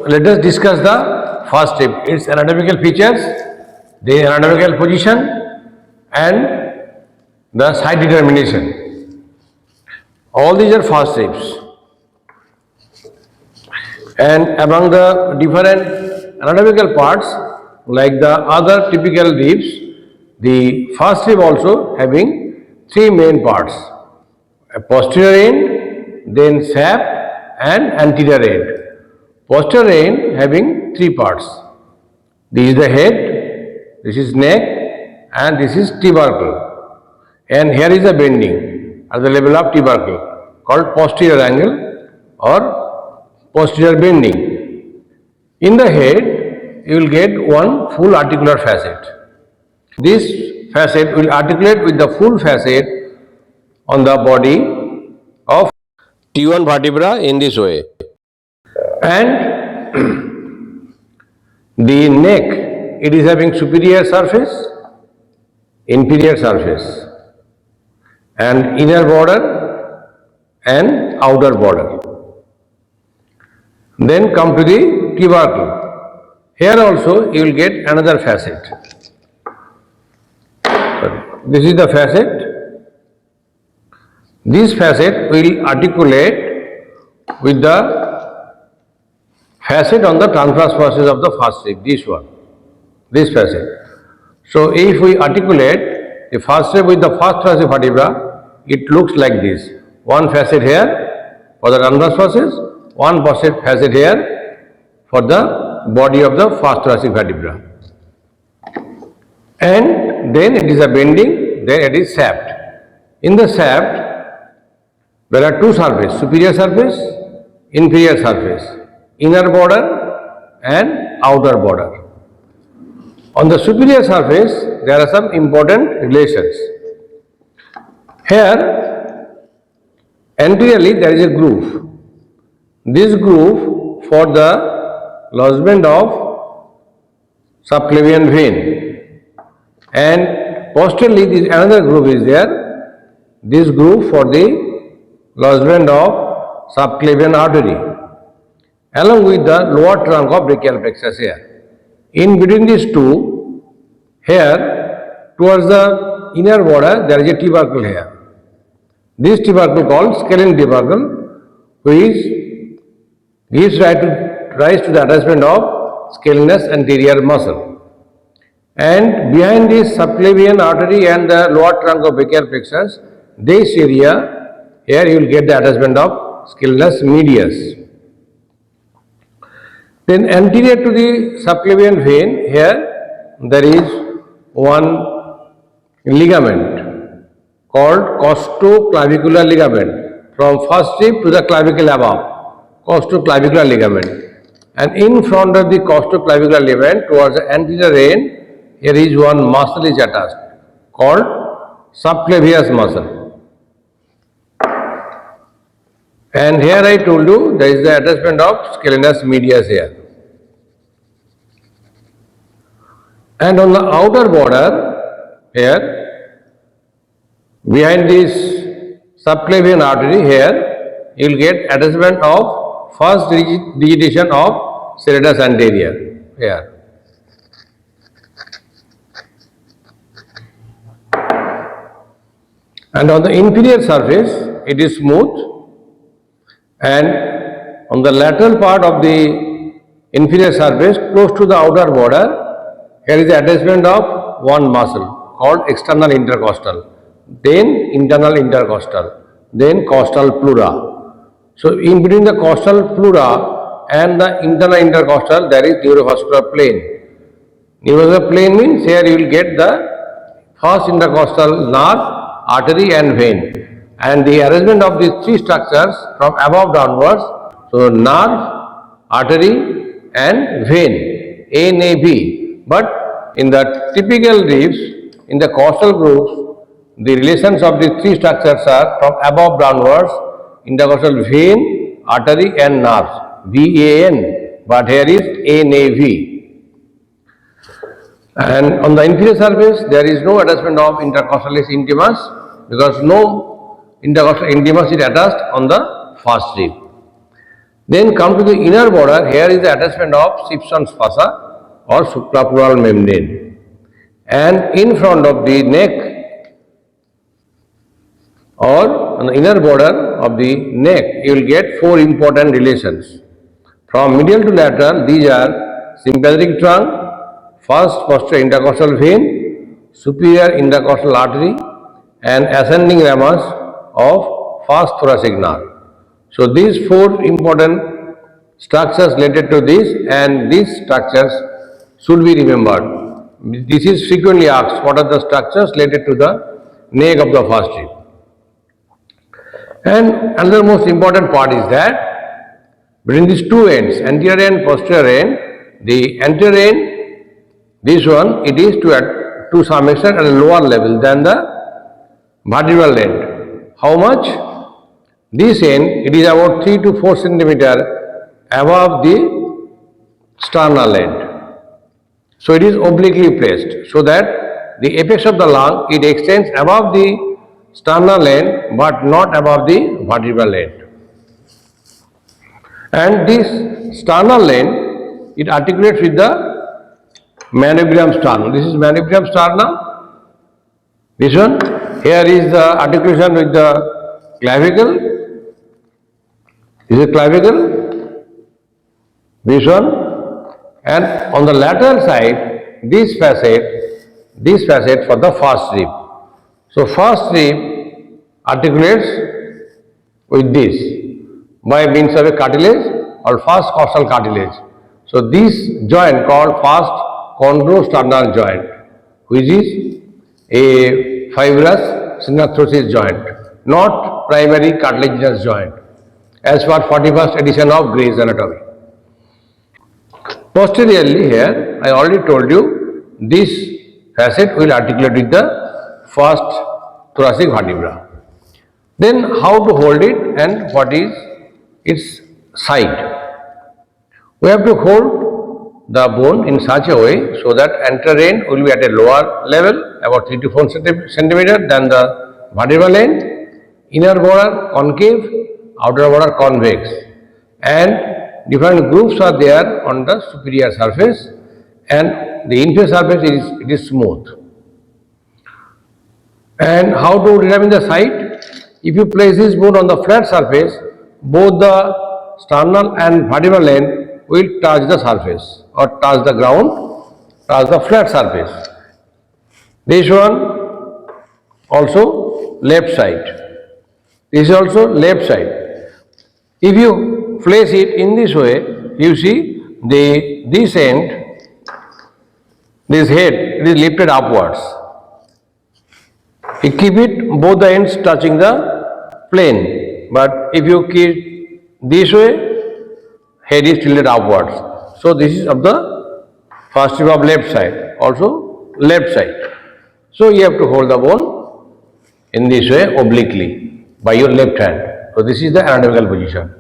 let us discuss the first rib, its anatomical features, the anatomical position and the site determination. All these are first ribs. And among the different anatomical parts, like the other typical ribs, the first rib also having three main parts: a posterior end, then sap and anterior end. Posterior end having three parts. This is the head, this is neck, and this is tubercle. And here is a bending at the level of tubercle called posterior angle or posterior bending. In the head, you will get one full articular facet. This facet will articulate with the full facet on the body of T1 vertebra in this way. And the neck, it is having superior surface, inferior surface, and inner border and outer border. Then come to the tubercle. Here also you will get another facet. This is the facet. This facet will articulate with the facet on the transverse surface of the first rib, this one, this facet. So if we articulate the first rib with the first thoracic vertebra, it looks like this. One facet here for the transverse surface, one facet here for the body of the first thoracic vertebra. And then it is a bending, then it is shaft. In the shaft, there are two surfaces, superior surface, inferior surface, inner border and outer border. On the superior surface, there are some important relations. Here, anteriorly there is a groove. This groove for the lodgement of subclavian vein, and posteriorly this another groove is there. This groove for the lodgement of subclavian artery, along with the lower trunk of brachial plexus here. In between these two, here towards the inner border there is a tubercle here. This tubercle called scalene tubercle, which gives rise to the attachment of scalenus anterior muscle. And behind this subclavian artery and the lower trunk of brachial plexus, this area, here you will get the attachment of scalenus medius. Then anterior to the subclavian vein, here there is one ligament called costoclavicular ligament from first rib to the clavicle above, costoclavicular ligament. And in front of the costoclavicular ligament towards the anterior end, here is one muscle is attached called subclavius muscle. And here I told you there is the attachment of scalenus medius here. And on the outer border here, behind this subclavian artery here, you will get attachment of first digitation of serratus anterior here. And on the inferior surface, it is smooth, and on the lateral part of the inferior surface, close to the outer border, here is the attachment of one muscle called external intercostal, then internal intercostal, then costal pleura. So in between the costal pleura and the internal intercostal, there is neurovascular plane. Neurovascular plane means here you will get the first intercostal nerve, artery and vein, and the arrangement of these three structures from above downwards, so nerve, artery and vein, NAV. But in the typical ribs, in the costal grooves, the relations of these three structures are from above downwards, intercostal vein, artery and nerves, VAN, but here is NAV. And on the inferior surface, there is no attachment of intercostalis intimus because no intercostal intimus is attached on the first rib. Then come to the inner border. Here is the attachment of Simpson's fossa or suprapleural membrane. And in front of the neck or on the inner border of the neck, you will get four important relations. From medial to lateral, these are sympathetic trunk, first posterior intercostal vein, superior intercostal artery, and ascending ramus of first thoracic nerve. So these four important structures related to this, and these structures should be remembered. This is frequently asked, what are the structures related to the neck of the first rib? And another most important part is that between these two ends, anterior and posterior end, the anterior end, this one, it is to some extent at a lower level than the vertebral end. How much? This end, it is about 3 to 4 centimeter above the sternal end. So it is obliquely placed, so that the apex of the lung, it extends above the sternal end but not above the vertebral end. And this sternal end, it articulates with the manubrium sternum. This is manubrium sternum. This one, here is the articulation with the clavicle. This is clavicle. This one, and on the lateral side, this facet for the first rib. So first rib articulates with this by means of a cartilage or first costal cartilage. So this joint called first chondrosternal joint, which is a fibrous synarthrosis joint, not primary cartilaginous joint, as per 41st edition of Gray's Anatomy. Posteriorly here, I already told you, this facet will articulate with the first thoracic vertebra. Then how to hold it and what is its side? We have to hold the bone in such a way so that anterior end will be at a lower level, about 3 to 4 centimeter than the vertebral end, inner border concave, outer border convex, and different grooves are there on the superior surface, and the inferior surface it is smooth. And how to determine the site? If you place this bone on the flat surface, both the sternal and vertebral end will touch the surface or touch the ground, touch the flat surface. This one also left side. This is also left side. If you place it in this way, you see this end, this head, it is lifted upwards. You keep it both the ends touching the plane, but if you keep this way, head is tilted upwards. So this is of the first rib of left side, also left side. So you have to hold the bone in this way obliquely by your left hand. So this is the anatomical position.